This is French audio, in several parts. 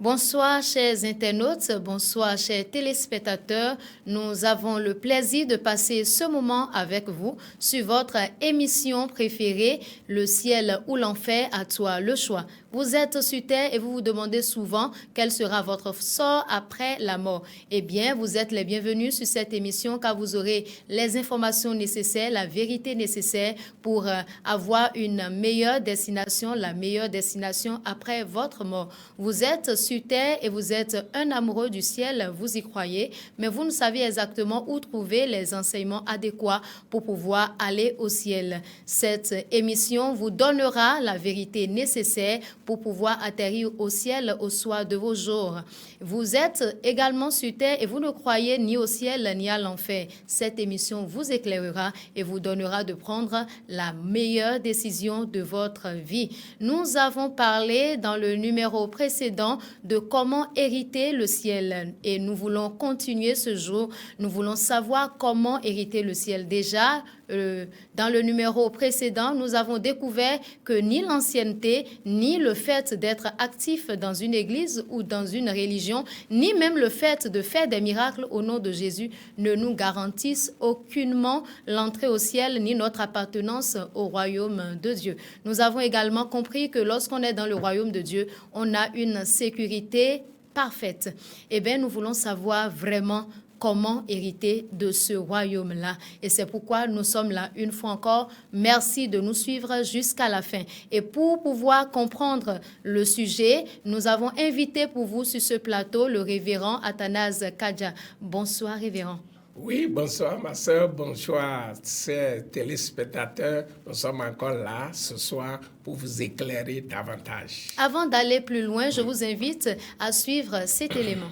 Bonsoir chers internautes, bonsoir chers téléspectateurs. Nous avons le plaisir de passer ce moment avec vous sur votre émission préférée, Le ciel ou l'enfer, à toi le choix. Vous êtes sur terre et vous vous demandez souvent quel sera votre sort après la mort. Eh bien, vous êtes les bienvenus sur cette émission car vous aurez les informations nécessaires, la vérité nécessaire pour avoir une meilleure destination, la meilleure destination après votre mort. Vous êtes sur terre et vous êtes un amoureux du ciel, vous y croyez, mais vous ne savez exactement où trouver les enseignements adéquats pour pouvoir aller au ciel. Cette émission vous donnera la vérité nécessaire pour pouvoir atterrir au ciel au soir de vos jours. Vous êtes également sur terre et vous ne croyez ni au ciel ni à l'enfer. Cette émission vous éclairera et vous donnera de prendre la meilleure décision de votre vie. Nous avons parlé dans le numéro précédent de comment hériter le ciel et nous voulons continuer ce jour. Nous voulons savoir comment hériter le ciel. Déjà, dans le numéro précédent, nous avons découvert que ni l'ancienneté, ni le fait d'être actif dans une église ou dans une religion, ni même le fait de faire des miracles au nom de Jésus ne nous garantissent aucunement l'entrée au ciel ni notre appartenance au royaume de Dieu. Nous avons également compris que lorsqu'on est dans le royaume de Dieu, on a une sécurité parfaite. Eh bien, nous voulons savoir vraiment comment hériter de ce royaume-là. Et c'est pourquoi nous sommes là une fois encore. Merci de nous suivre jusqu'à la fin. Et pour pouvoir comprendre le sujet, nous avons invité pour vous sur ce plateau le révérend Athanase Kadja. Bonsoir, révérend. Oui, bonsoir ma soeur, bonsoir chers téléspectateurs. Nous sommes encore là ce soir pour vous éclairer davantage. Avant d'aller plus loin, je vous invite à suivre cet élément.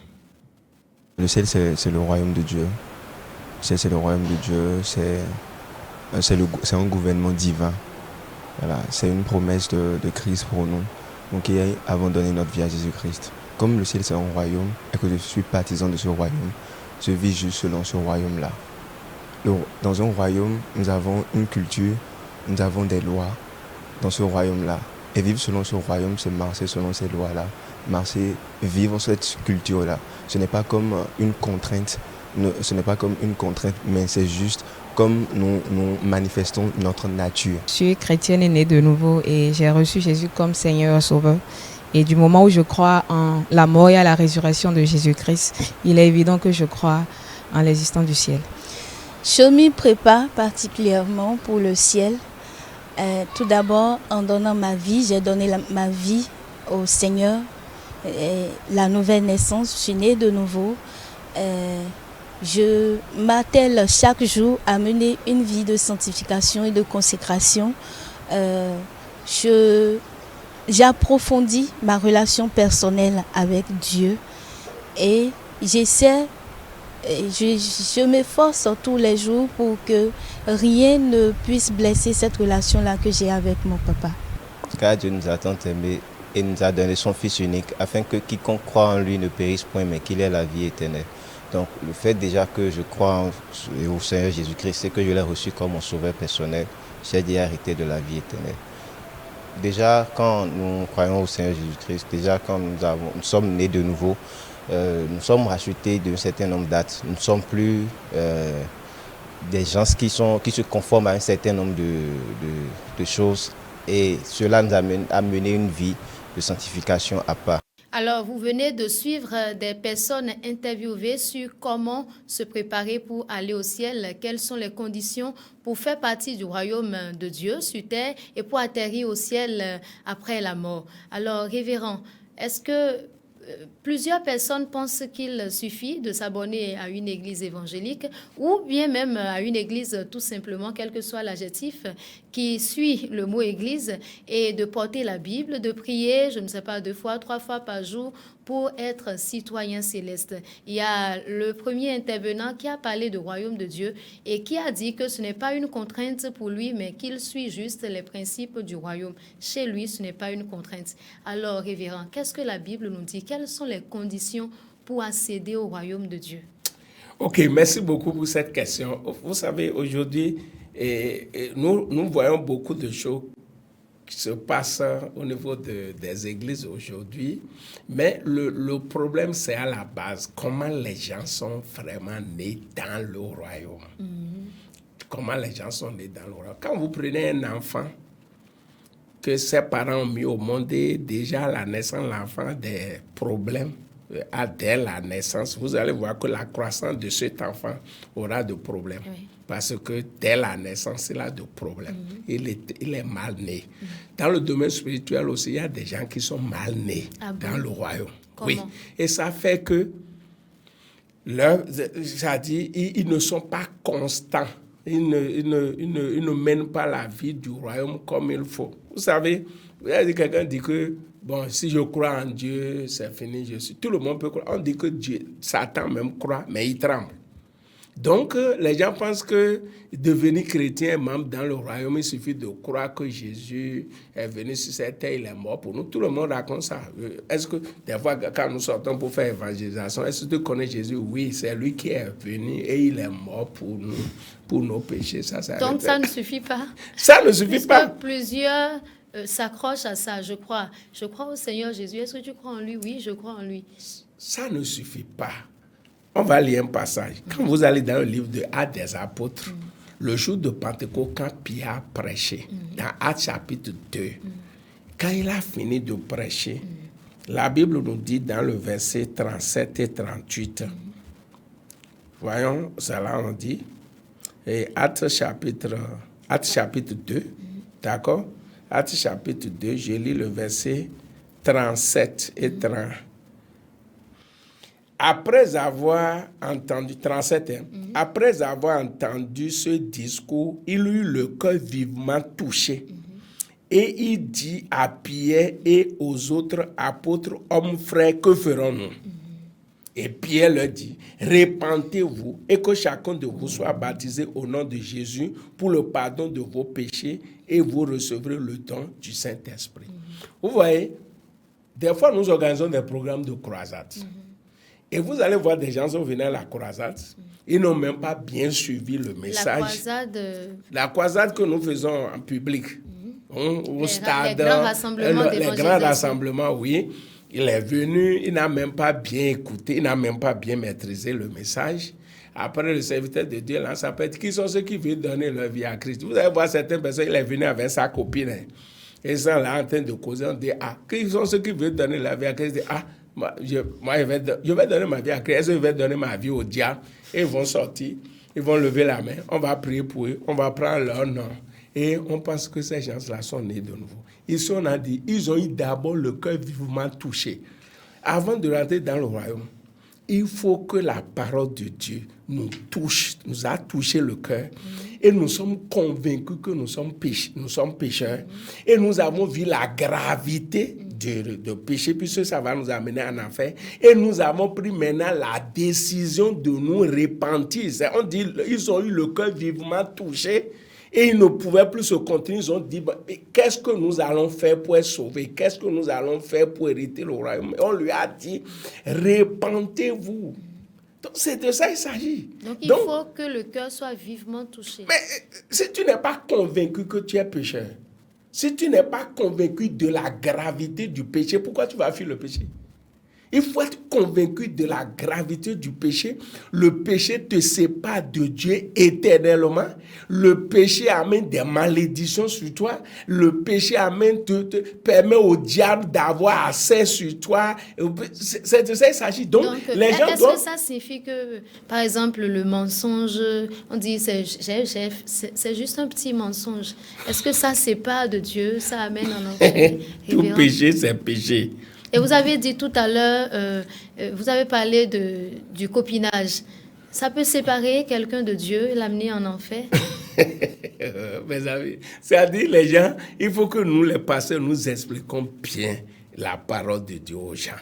Le ciel, c'est le royaume de Dieu. C'est le royaume de Dieu, c'est un gouvernement divin. Voilà, c'est une promesse de Christ pour nous. Donc il a abandonné notre vie à Jésus-Christ. Comme le ciel, c'est un royaume et que je suis partisan de ce royaume, je vis juste selon ce royaume-là. Dans un royaume, nous avons une culture, nous avons des lois dans ce royaume-là. Et vivre selon ce royaume, c'est marcher selon ces lois-là. Marcher, vivre cette culture-là. Ce n'est pas comme une contrainte, mais c'est juste comme nous manifestons notre nature. Je suis chrétienne et née de nouveau et j'ai reçu Jésus comme Seigneur Sauveur. Et du moment où je crois en la mort et à la résurrection de Jésus-Christ, il est évident que je crois en l'existence du ciel. Je m'y prépare particulièrement pour le ciel. Tout d'abord, en donnant ma vie, j'ai donné ma vie au Seigneur. La nouvelle naissance, je suis née de nouveau. Je m'attelle chaque jour à mener une vie de sanctification et de consécration. J'approfondis ma relation personnelle avec Dieu et je m'efforce tous les jours pour que rien ne puisse blesser cette relation-là que j'ai avec mon papa. Car Dieu nous a tant aimés et nous a donné son Fils unique afin que quiconque croit en lui ne périsse point mais qu'il ait la vie éternelle. Donc le fait déjà que je crois au Seigneur Jésus-Christ, c'est que je l'ai reçu comme mon sauveur personnel, j'ai déjà hérité de la vie éternelle. Déjà quand nous croyons au Seigneur Jésus-Christ, déjà quand nous sommes nés de nouveau, nous sommes rachetés d'un certain nombre d'actes. Nous ne sommes plus des gens qui se conforment à un certain nombre de choses et cela nous amène à mener une vie de sanctification à part. Alors, vous venez de suivre des personnes interviewées sur comment se préparer pour aller au ciel, quelles sont les conditions pour faire partie du royaume de Dieu sur terre et pour atterrir au ciel après la mort. Alors, révérend, est-ce que plusieurs personnes pensent qu'il suffit de s'abonner à une église évangélique ou bien même à une église tout simplement, quel que soit l'adjectif, qui suit le mot église et de porter la Bible, de prier, je ne sais pas, 2 fois, 3 fois par jour pour être citoyen céleste. Il y a le premier intervenant qui a parlé du royaume de Dieu et qui a dit que ce n'est pas une contrainte pour lui, mais qu'il suit juste les principes du royaume. Chez lui, ce n'est pas une contrainte. Alors, révérend, qu'est-ce que la Bible nous dit? Quelles sont les conditions pour accéder au royaume de Dieu? Ok, merci beaucoup pour cette question. Vous savez, aujourd'hui, nous voyons beaucoup de choses qui se passe au niveau des églises aujourd'hui. Mais le problème, c'est à la base, comment les gens sont vraiment nés dans le royaume. Comment les gens sont nés dans le royaume. Quand vous prenez un enfant que ses parents ont mis au monde, et déjà à la naissance, l'enfant a des problèmes. Dès la naissance, vous allez voir que la croissance de cet enfant aura de problèmes. Oui. Parce que dès la naissance, il a de problèmes. Il est mal né. Dans le domaine spirituel aussi, il y a des gens qui sont mal nés dans le royaume. Comment? Oui. Et ça fait que ils ne sont pas constants. Ils ne mènent pas la vie du royaume comme il faut. Vous savez, quelqu'un dit que bon, si je crois en Dieu, c'est fini, je suis. Tout le monde peut croire. On dit que Dieu, Satan même croit, mais il tremble. Donc, les gens pensent que devenir chrétien, membre dans le royaume, il suffit de croire que Jésus est venu sur cette terre, il est mort pour nous. Tout le monde raconte ça. Est-ce que, des fois, quand nous sortons pour faire évangélisation, est-ce que tu connais Jésus? Oui, c'est lui qui est venu et il est mort pour nous, pour nos péchés. Donc, ça ne suffit pas? Ça ne suffit pas. Plusieurs s'accrochent à ça, je crois. Je crois au Seigneur Jésus. Est-ce que tu crois en lui? Oui, je crois en lui. Ça ne suffit pas. On va lire un passage. Quand vous allez dans le livre de Actes des Apôtres, le jour de Pentecôte, quand Pierre prêchait, dans Actes chapitre 2, quand il a fini de prêcher, la Bible nous dit dans le verset 37 et 38, voyons, cela on dit, et Actes chapitre 2, d'accord? Actes chapitre 2, je lis le verset 37 et 30. Après avoir entendu, 37, après avoir entendu ce discours, il eut le cœur vivement touché. Et il dit à Pierre et aux autres apôtres, hommes frères, que ferons-nous? Et Pierre leur dit, repentez-vous et que chacun de vous soit baptisé au nom de Jésus pour le pardon de vos péchés et vous recevrez le don du Saint-Esprit. Vous voyez, des fois nous organisons des programmes de croisade. Et vous allez voir des gens qui sont venus à la croisade, ils n'ont même pas bien suivi le message. La croisade que nous faisons en public, au stade, les grands rassemblements, oui. Il est venu, il n'a même pas bien écouté, il n'a même pas bien maîtrisé le message. Après, le serviteur de Dieu lance sa pète. Qui sont ceux qui veulent donner leur vie à Christ? Vous allez voir certaines personnes, il est venu avec sa copine. Et ils sont là en train de causer. On dit, qui sont ceux qui veulent donner leur vie à Christ? Je vais donner ma vie à Christ. Est-ce que je vais donner ma vie au diable? Et ils vont sortir, ils vont lever la main. On va prier pour eux, on va prendre leur nom. Et on pense que ces gens-là sont nés de nouveau. Ils ont eu d'abord le cœur vivement touché. Avant de rentrer dans le royaume, il faut que la parole de Dieu nous touche, nous a touché le cœur. Et nous sommes convaincus que nous sommes pécheurs. Et nous avons vu la gravité de péché, puisque ça va nous amener en enfer. Et nous avons pris maintenant la décision de nous repentir. On dit, ils ont eu le cœur vivement touché. Et ils ne pouvaient plus se contenir. Ils ont dit, qu'est-ce que nous allons faire pour être sauvés? Qu'est-ce que nous allons faire pour hériter le royaume? Et on lui a dit, repentez-vous. Donc, c'est de ça qu'il s'agit. Donc, il faut que le cœur soit vivement touché. Mais si tu n'es pas convaincu que tu es pécheur, si tu n'es pas convaincu de la gravité du péché, pourquoi tu vas fuir le péché? Il faut être convaincu de la gravité du péché. Le péché te sépare de Dieu éternellement. Le péché amène des malédictions sur toi. Le péché te permet au diable d'avoir accès sur toi. C'est de ça qu'il s'agit. Donc les gens est-ce que ça signifie que, par exemple, le mensonge, on dit c'est juste un petit mensonge. Est-ce que ça sépare de Dieu? Ça amène en enfer? Tout péché, c'est péché. Et vous avez dit tout à l'heure, vous avez parlé du copinage. Ça peut séparer quelqu'un de Dieu et l'amener en enfer? Mes amis, c'est-à-dire les gens, il faut que nous, les pasteurs, nous expliquons bien la parole de Dieu aux gens.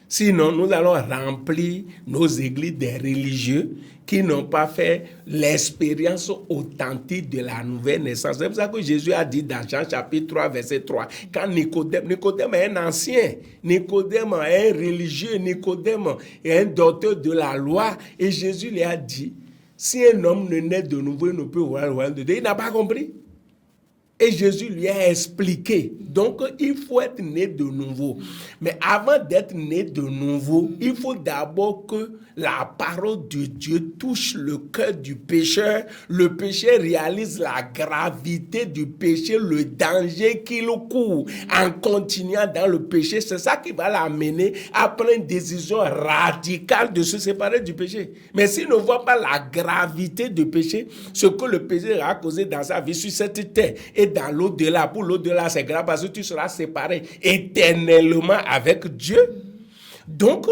Sinon, nous allons remplir nos églises des religieux qui n'ont pas fait l'expérience authentique de la nouvelle naissance. C'est pour ça que Jésus a dit dans Jean chapitre 3, verset 3, quand Nicodème est un ancien, Nicodème est un religieux, Nicodème est un docteur de la loi, et Jésus lui a dit, si un homme ne naît de nouveau, il ne peut voir le royaume de Dieu. Il n'a pas compris. Et Jésus lui a expliqué. Donc, il faut être né de nouveau. Mais avant d'être né de nouveau, il faut d'abord que la parole de Dieu touche le cœur du pécheur. Le pécheur réalise la gravité du péché, le danger qu'il court en continuant dans le péché. C'est ça qui va l'amener à prendre une décision radicale de se séparer du péché. Mais s'il ne voit pas la gravité du péché, ce que le péché a causé dans sa vie sur cette terre et dans l'au-delà, pour l'au-delà, c'est grave parce que tu seras séparé éternellement avec Dieu. Donc,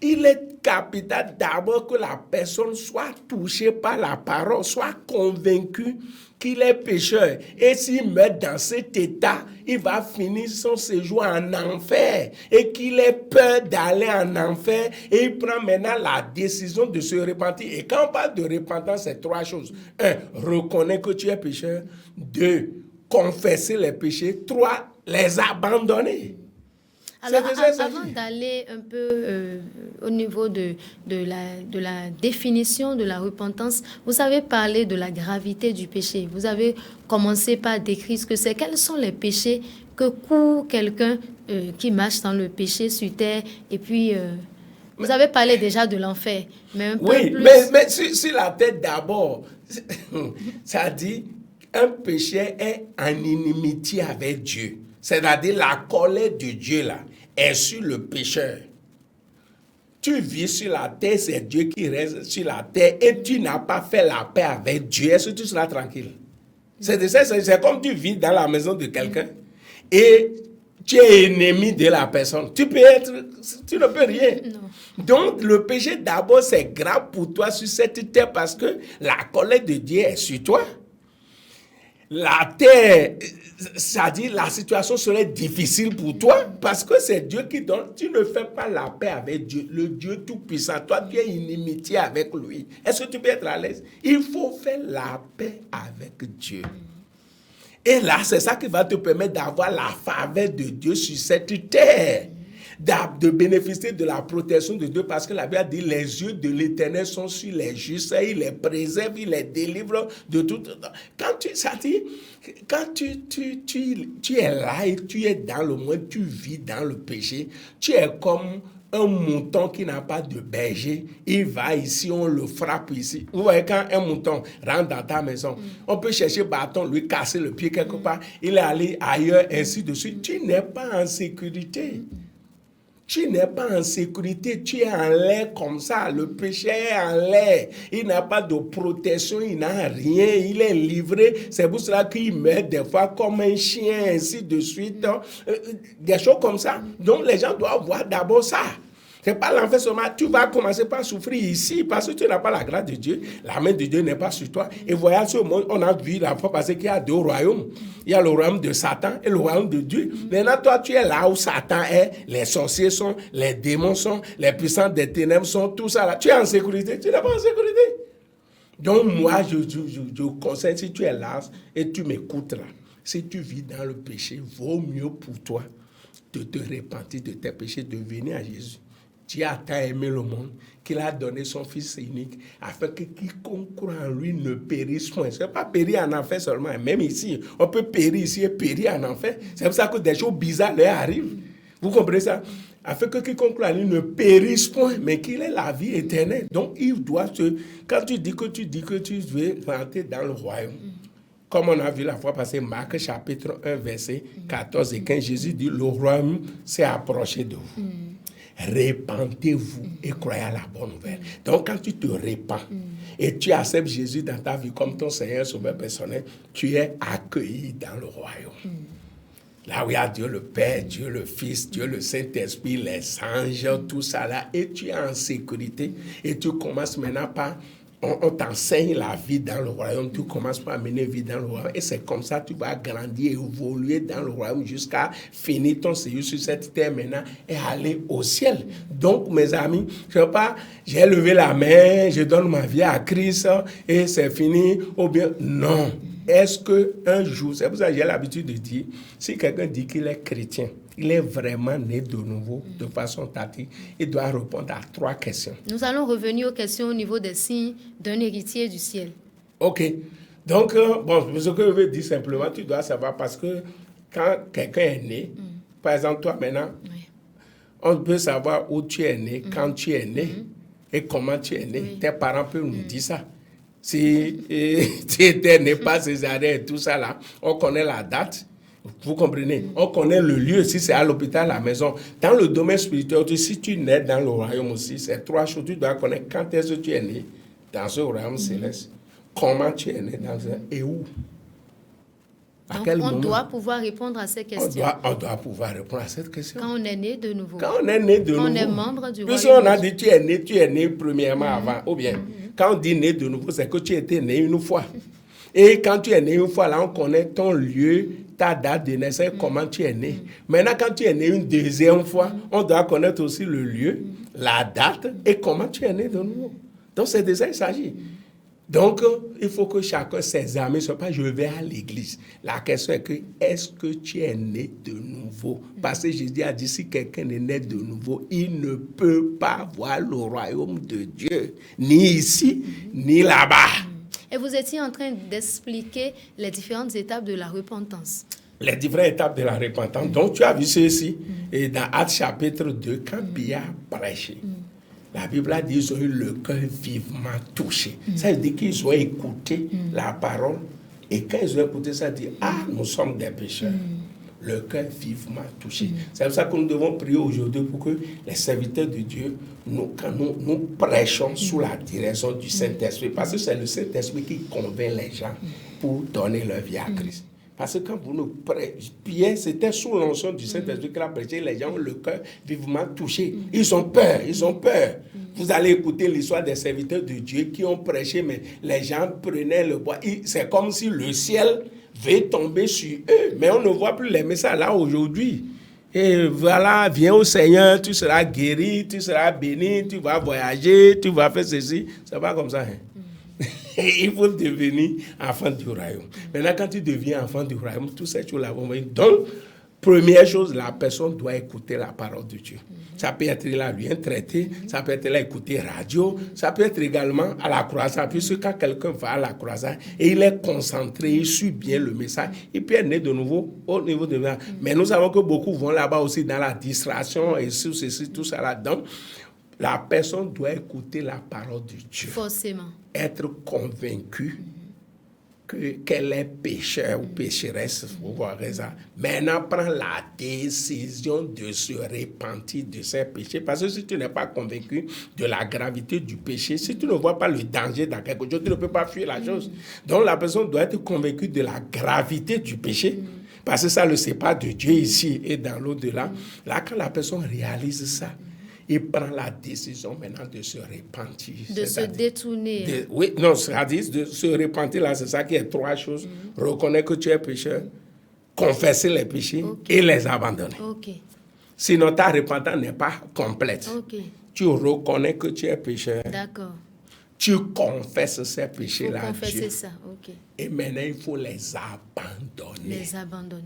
il est capital d'abord que la personne soit touchée par la parole, soit convaincue qu'il est pécheur. Et s'il meurt dans cet état, il va finir son séjour en enfer. Et qu'il ait peur d'aller en enfer. Et il prend maintenant la décision de se repentir. Et quand on parle de repentance, c'est 3 choses. 1, reconnaître que tu es pécheur. 2, confesser les péchés. 3, les abandonner. Alors, avant d'aller un peu au niveau de la définition de la repentance, vous avez parlé de la gravité du péché. Vous avez commencé par décrire ce que c'est. Quels sont les péchés que court quelqu'un qui marche dans le péché sur terre? Et puis, vous avez parlé déjà de l'enfer. Mais un peu plus... mais sur la terre d'abord, ça dit un péché est en inimitié avec Dieu. C'est-à-dire la colère de Dieu là est sur le pécheur. Tu vis sur la terre, c'est Dieu qui reste sur la terre et tu n'as pas fait la paix avec Dieu. Est-ce que tu seras tranquille? C'est comme tu vis dans la maison de quelqu'un et tu es ennemi de la personne. Tu ne peux rien. Non. Donc le péché d'abord c'est grave pour toi sur cette terre parce que la colère de Dieu est sur toi. La terre, c'est-à-dire la situation serait difficile pour toi parce que c'est Dieu qui donne. Tu ne fais pas la paix avec Dieu, le Dieu tout-puissant. Toi, tu es inimitié avec lui. Est-ce que tu peux être à l'aise? Il faut faire la paix avec Dieu. Et là, c'est ça qui va te permettre d'avoir la faveur de Dieu sur cette terre. De bénéficier de la protection de Dieu parce que la Bible dit les yeux de l'Éternel sont sur les justes, il les préserve, il les délivre de tout. Quand tu es là et tu es dans le monde, tu vis dans le péché, tu es comme un mouton qui n'a pas de berger, il va ici, on le frappe ici. Vous voyez, quand un mouton rentre dans ta maison, on peut chercher bâton, lui casser le pied quelque part, il est allé ailleurs, ainsi de suite. Tu n'es pas en sécurité. Tu n'es pas en sécurité, tu es en l'air comme ça. Le péché est en l'air. Il n'a pas de protection, il n'a rien. Il est livré. C'est pour cela qu'il meurt des fois comme un chien, ainsi de suite. Des choses comme ça. Donc les gens doivent voir d'abord ça. C'est pas l'enfer seulement. Tu vas commencer par souffrir ici parce que tu n'as pas la grâce de Dieu. La main de Dieu n'est pas sur toi. Et voyez ce monde, on a vu la fois passée qu'il y a 2 royaumes. Il y a le royaume de Satan et le royaume de Dieu. Maintenant, toi, tu es là où Satan est. Les sorciers sont, les démons sont, les puissants des ténèbres sont, tout ça là. Tu es en sécurité. Tu n'es pas en sécurité. Donc, moi, je conseille, si tu es là et tu m'écoutes là, si tu vis dans le péché, vaut mieux pour toi de te repentir de tes péchés, de venir à Jésus. Dieu a tant aimé le monde qu'il a donné son Fils unique afin que quiconque croit en lui ne périsse point. Ce n'est pas périr en enfer seulement. Même ici, on peut périr ici et périr en enfer. C'est pour ça que des choses bizarres leur arrivent. Vous comprenez ça? Afin que quiconque croit en lui ne périsse point, mais qu'il ait la vie éternelle. Donc, il doit se... Quand tu dis que tu veux rentrer dans le royaume, comme on a vu la fois passée, Marc chapitre 1, verset 14 et 15, Jésus dit, le royaume s'est approché de vous. Répentez-vous et croyez à la bonne nouvelle. Donc quand tu te répands et tu acceptes Jésus dans ta vie comme ton Seigneur Sauveur personnel, tu es accueilli dans le royaume. Là où il y a Dieu le Père, Dieu le Fils, Dieu le Saint-Esprit, les anges, tout ça là, et tu es en sécurité et tu commences maintenant par... On t'enseigne la vie dans le royaume, tu commences par mener vie dans le royaume et c'est comme ça que tu vas grandir, évoluer dans le royaume jusqu'à finir ton séjour sur cette terre maintenant et aller au ciel. Donc mes amis, je ne sais pas, j'ai levé la main, je donne ma vie à Christ et c'est fini ou bien non. Est-ce qu'un jour, c'est pour ça que j'ai l'habitude de dire, si quelqu'un dit qu'il est chrétien, il est vraiment né de nouveau de façon tactique, il doit répondre à 3 questions. Nous allons revenir aux questions au niveau des signes d'un héritier du ciel. Ok. Donc, ce que je veux dire simplement, tu dois savoir parce que quand quelqu'un est né, par exemple, toi maintenant, on peut savoir où tu es né, quand tu es né et comment tu es né. Oui. Tes parents peuvent nous dire ça. Si tu étais né par césarienne et tout ça là, on connaît la date. Vous comprenez? On connaît le lieu, si c'est à l'hôpital, à la maison. Dans le domaine spirituel, si tu nais dans le royaume aussi, c'est 3 choses. Tu dois connaître quand est-ce que tu es né dans ce royaume céleste, comment tu es né dans et où. Donc, on doit pouvoir répondre à ces questions. On doit pouvoir répondre à cette question. Quand on est né de nouveau. Quand on est né de nouveau. On est membre du royaume. Puisque on a dit tu es né premièrement avant. Ou bien, quand on dit né de nouveau, c'est que tu étais né une fois. Et quand tu es né une fois, là, on connaît ton lieu, ta date de naissance, comment tu es né. Maintenant, quand tu es né une deuxième fois, on doit connaître aussi le lieu, la date et comment tu es né de nouveau. Donc, c'est de ça qu'il s'agit. Donc, il faut que chacun s'examine. Ce n'est pas je vais à l'église. La question est que, est-ce que tu es né de nouveau? Parce que Jésus a dit, si quelqu'un est né de nouveau, il ne peut pas voir le royaume de Dieu, ni ici, ni là-bas. Et vous étiez en train d'expliquer les différentes étapes de la repentance. Les différentes étapes de la repentance. Donc, tu as vu ceci. Et dans Actes chapitre 2, quand Pierre prêchait, la Bible a dit qu'ils ont eu le cœur vivement touché. Ça veut dire qu'ils ont écouté la parole. Et quand ils ont écouté ça, ils disent, nous sommes des pécheurs. Le cœur vivement touché. C'est pour ça que nous devons prier aujourd'hui pour que les serviteurs de Dieu, quand nous prêchons sous la direction du Saint-Esprit. Parce que c'est le Saint-Esprit qui convainc les gens pour donner leur vie à Christ. Parce que quand vous nous priez, c'était sous l'onction du Saint-Esprit qu'il a prêché, les gens ont le cœur vivement touché. Ils ont peur. Vous allez écouter l'histoire des serviteurs de Dieu qui ont prêché, mais les gens prenaient le bois. C'est comme si le ciel veut tomber sur eux. Mais on ne voit plus les messages là aujourd'hui. Et voilà, viens au Seigneur, tu seras guéri, tu seras béni, tu vas voyager, tu vas faire ceci. C'est pas comme ça, hein? Il faut devenir enfant du royaume. Maintenant, quand tu deviens enfant du royaume, tout ça, tu l'as vu. Donc, première chose, la personne doit écouter la parole de Dieu. Ça peut être là, lui, un traité, ça peut être là, écouter radio, ça peut être également à la croisade, puisque quand quelqu'un va à la croisade et il est concentré, il suit bien le message, il peut être né de nouveau au niveau de là. Mais nous savons que beaucoup vont là-bas aussi dans la distraction et sur ceci, tout ça là-dedans. La personne doit écouter la parole de Dieu. Forcément. Être convaincu qu'elle est pécheur ou pécheresse, vous voyez ça. Maintenant, prend la décision de se repentir de ses péchés. Parce que si tu n'es pas convaincu de la gravité du péché, si tu ne vois pas le danger dans quelque chose, tu ne peux pas fuir la chose. Donc, la personne doit être convaincue de la gravité du péché. Parce que ça le sépare de Dieu ici et dans l'au-delà. Là, quand la personne réalise ça, il prend la décision maintenant de se repentir. De se détourner. Oui, non, c'est-à-dire de se repentir, là, c'est ça qui est 3 choses. Reconnaître que tu es pécheur, confesser les péchés et les abandonner. Sinon, ta repentance n'est pas complète. Tu reconnais que tu es pécheur. D'accord. Tu confesses ces péchés-là à Dieu. Ça. Et maintenant, il faut les abandonner.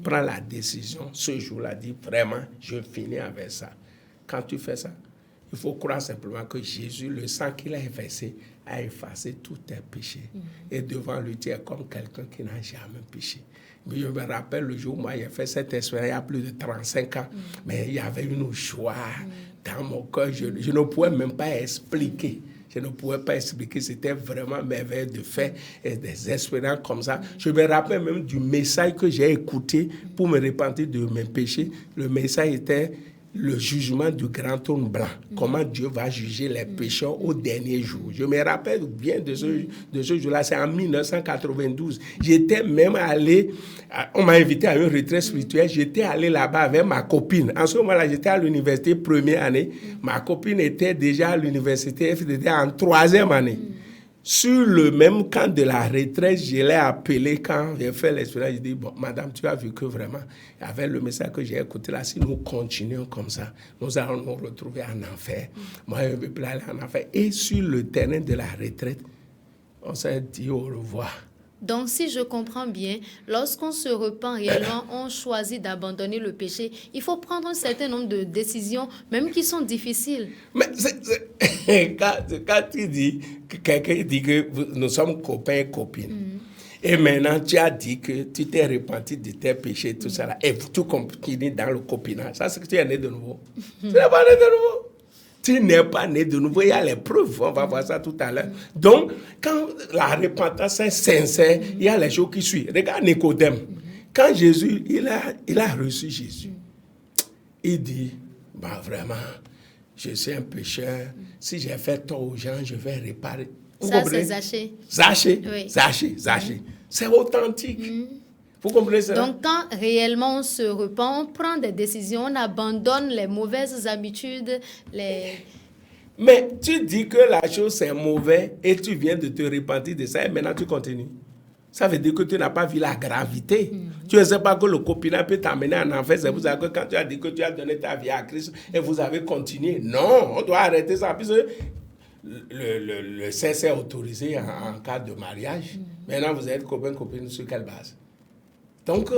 Prends la décision. Ce jour-là, dis vraiment, je finis avec ça. Quand tu fais ça, il faut croire simplement que Jésus, le sang qu'il a versé, a effacé tous tes péchés. Et devant lui, tu es comme quelqu'un qui n'a jamais péché. Mais je me rappelle le jour où moi, j'ai fait cette expérience il y a plus de 35 ans. Mais il y avait une joie dans mon cœur. Je ne pouvais même pas expliquer. Je ne pouvais pas expliquer. C'était vraiment merveilleux de faire des expériences comme ça. Je me rappelle même du message que j'ai écouté pour me repentir de mes péchés. Le message était le jugement du grand trône blanc. Comment Dieu va juger les pécheurs au dernier jour. Je me rappelle bien de ce jour-là. C'est en 1992. J'étais même allé, on m'a invité à une retraite spirituelle. J'étais allé là-bas avec ma copine. En ce moment-là, j'étais à l'université première année. Ma copine était déjà à l'université FDD en 3e année. Sur le même camp de la retraite, je l'ai appelé quand j'ai fait l'expérience. Je dis, bon, madame, tu as vu que vraiment, avec le message que j'ai écouté là, si nous continuons comme ça, nous allons nous retrouver en enfer. Moi, je ne veux plus aller en enfer. Et sur le terrain de la retraite, on s'est dit au revoir. Donc, si je comprends bien, lorsqu'on se repent réellement, on choisit d'abandonner le péché. Il faut prendre un certain nombre de décisions, même qui sont difficiles. Mais quand tu dis, quelqu'un dit que nous sommes copains et copines, Et maintenant, tu as dit que tu t'es repenti de tes péchés, tout ça là, et tu continues dans le copinage. Ça, c'est que tu es né de nouveau. Tu n'es pas né de nouveau. Tu n'es pas né de nouveau. Il y a les preuves. On va voir ça tout à l'heure. Donc, quand la repentance est sincère, il y a les choses qui suivent. Regarde Nicodème. Quand Jésus, il a reçu Jésus, il dit, bah vraiment, je suis un pécheur. Si j'ai fait tort aux gens, je vais réparer. Ça, c'est Zachée. Zachée, Oui. Zachée. C'est authentique. Vous comprenez ça? Donc, quand réellement on se repent, on prend des décisions, on abandonne les mauvaises habitudes, Mais tu dis que la chose c'est mauvais et tu viens de te repentir de ça et maintenant tu continues. Ça veut dire que tu n'as pas vu la gravité. Tu ne sais pas que le copinage peut t'amener en enfer. C'est pour ça que quand tu as dit que tu as donné ta vie à Christ et vous avez continué. Non, on doit arrêter ça. Puisque le sexe est autorisé en cas de mariage. Maintenant, vous êtes copain-copine sur quelle base? Donc,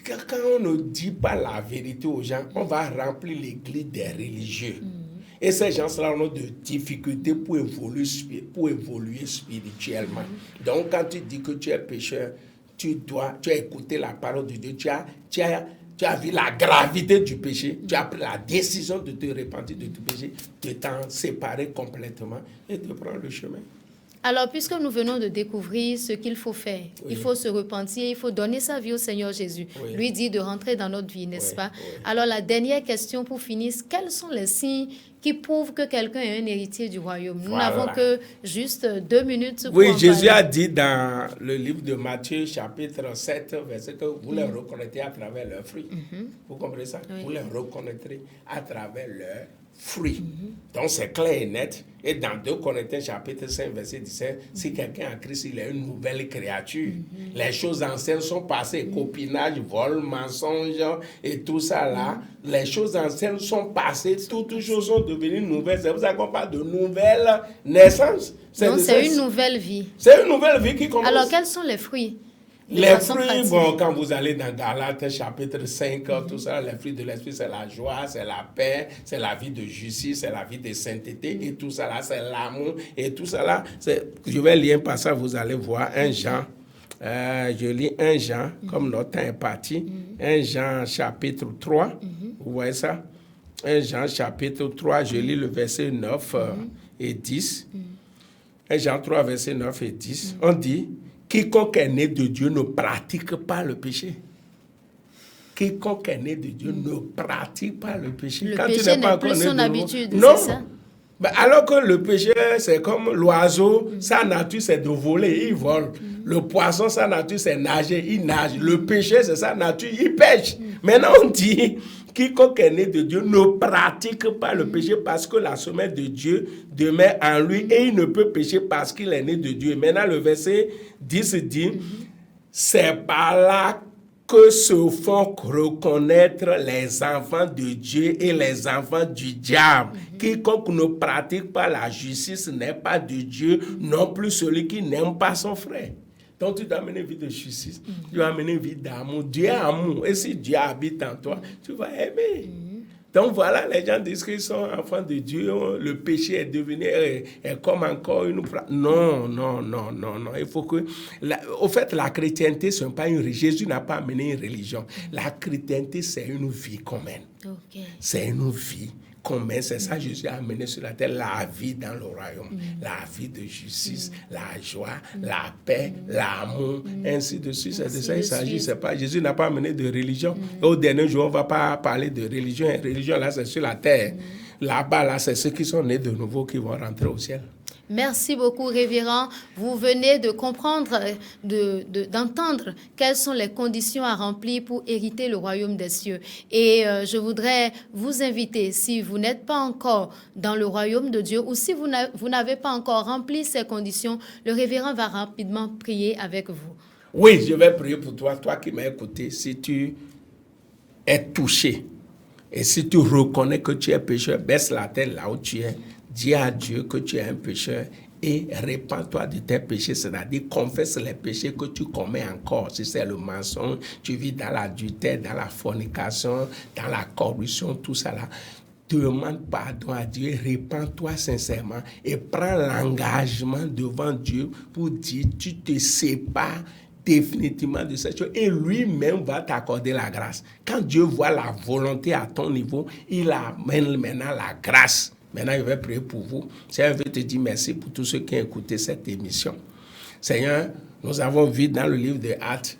quand on ne dit pas la vérité aux gens, on va remplir l'église des religieux. Et ces gens-là ont de difficultés pour évoluer spirituellement. Donc, quand tu dis que tu es pécheur, tu as écouté la parole de Dieu, tu as vu la gravité du péché, tu as pris la décision de te repentir de ton péché, de t'en séparer complètement et de prendre le chemin. Alors, puisque nous venons de découvrir ce qu'il faut faire, il faut se repentir, il faut donner sa vie au Seigneur Jésus. Lui dit de rentrer dans notre vie, n'est-ce pas? Alors, la dernière question pour finir, quels sont les signes qui prouvent que quelqu'un est un héritier du royaume? Nous n'avons que juste 2 minutes pour en Jésus parler. a dit dans le livre de Matthieu, chapitre 7, verset que vous les reconnaîtrez à travers leurs fruits. Vous comprenez ça? Vous les reconnaîtrez à travers leurs fruits. Donc, c'est clair et net. Et dans 2 Corinthiens, chapitre 5, verset 17, si quelqu'un a Christ, il est une nouvelle créature. Les choses anciennes sont passées. Copinage, vol, mensonge et tout ça là. Les choses anciennes sont passées. Toutes choses sont devenues nouvelles. C'est pour ça qu'on parle de nouvelle naissance. Donc, c'est une nouvelle vie. C'est une nouvelle vie qui commence. Alors, quels sont les fruits? Les fruits, bon, quand vous allez dans Galates, chapitre 5, tout ça, les fruits de l'esprit, c'est la joie, c'est la paix, c'est la vie de justice, c'est la vie de sainteté, et tout ça là, c'est l'amour, et tout ça là, je vais lire un passage, vous allez voir, 1 Jean, je lis 1 Jean, comme notre temps est parti, 1 Jean, chapitre 3, vous voyez ça? 1 Jean, chapitre 3, je lis le verset 9 et 10. 1 Jean 3, verset 9 et 10, on dit, quiconque est né de Dieu ne pratique pas le péché. Quiconque est né de Dieu ne pratique pas le péché. Le Quand péché n'est plus son habitude, c'est ça? Ben alors que le péché, c'est comme l'oiseau, sa nature, c'est de voler, il vole. Le poisson, sa nature, c'est nager, il nage. Le péché, c'est sa nature, il pêche. Maintenant, on dit, quiconque est né de Dieu ne pratique pas le péché parce que la semence de Dieu demeure en lui et il ne peut pécher parce qu'il est né de Dieu. Maintenant, le verset 10 dit, c'est par là que se font reconnaître les enfants de Dieu et les enfants du diable. Quiconque ne pratique pas la justice n'est pas de Dieu, non plus celui qui n'aime pas son frère. Donc tu dois amener une vie de justice, tu dois amener une vie d'amour. Dieu est amour, et si Dieu habite en toi, tu vas aimer. Donc voilà, les gens disent qu'ils sont enfants de Dieu, le péché est devenu est comme encore une... Non. Il faut que... Au fait, la chrétienté, ce n'est pas une... Jésus n'a pas amené une religion. La chrétienté, c'est une vie commune. C'est une vie commune. C'est ça que Jésus a amené sur la terre, la vie dans le royaume. La vie de justice, la joie, la paix, l'amour, ainsi de suite. C'est de ça qu'il s'agit. C'est pas... Jésus n'a pas amené de religion. Et au dernier jour, on ne va pas parler de religion. Et religion, là, c'est sur la terre. Là-bas, là, c'est ceux qui sont nés de nouveau qui vont rentrer au ciel. Merci beaucoup, révérend. Vous venez de comprendre, d'entendre quelles sont les conditions à remplir pour hériter le royaume des cieux. Et je voudrais vous inviter, si vous n'êtes pas encore dans le royaume de Dieu ou si vous n'avez pas encore rempli ces conditions, le révérend va rapidement prier avec vous. Oui, je vais prier pour toi, toi qui m'as écouté. Si tu es touché et si tu reconnais que tu es pécheur, baisse la tête là où tu es. Dis à Dieu que tu es un pécheur et répands-toi de tes péchés, c'est-à-dire confesse les péchés que tu commets encore. Si c'est le mensonge, tu vis dans l'adultère, dans la fornication, dans la corruption, tout ça là. Demande pardon à Dieu, répands-toi sincèrement et prends l'engagement devant Dieu pour dire tu te sépares définitivement de cette chose et lui-même va t'accorder la grâce. Quand Dieu voit la volonté à ton niveau, il amène maintenant la grâce. Maintenant, je vais prier pour vous. Seigneur, je veux te dire merci pour tous ceux qui ont écouté cette émission. Seigneur, nous avons vu dans le livre de Actes,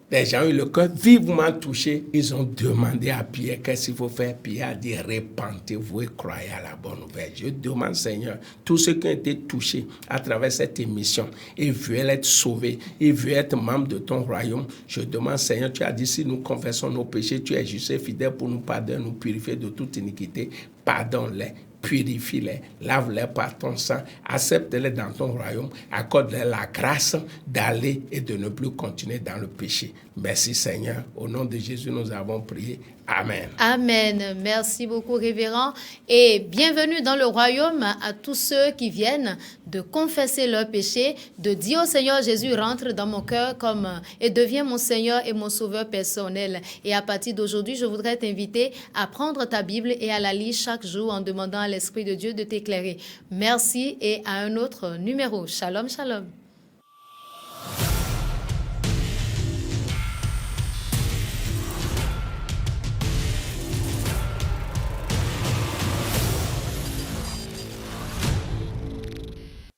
les gens ont eu le cœur vivement touché. Ils ont demandé à Pierre qu'est-ce qu'il faut faire. Pierre a dit répentez-vous et croyez à la bonne nouvelle. Je demande, Seigneur, tous ceux qui ont été touchés à travers cette émission et veulent être sauvés, et veulent être membres de ton royaume, je demande, Seigneur, tu as dit si nous confessons nos péchés, tu es juste et fidèle pour nous pardonner, nous purifier de toute iniquité. Pardonne-les. Purifie-les, lave-les par ton sang, accepte-les dans ton royaume, accorde-les la grâce d'aller et de ne plus continuer dans le péché. Merci Seigneur, au nom de Jésus nous avons prié. Amen. Amen. Merci beaucoup, révérend. Et bienvenue dans le royaume à tous ceux qui viennent de confesser leurs péchés, de dire au Seigneur Jésus, rentre dans mon cœur et deviens mon Seigneur et mon sauveur personnel. Et à partir d'aujourd'hui, je voudrais t'inviter à prendre ta Bible et à la lire chaque jour en demandant à l'Esprit de Dieu de t'éclairer. Merci et à un autre numéro. Shalom, shalom.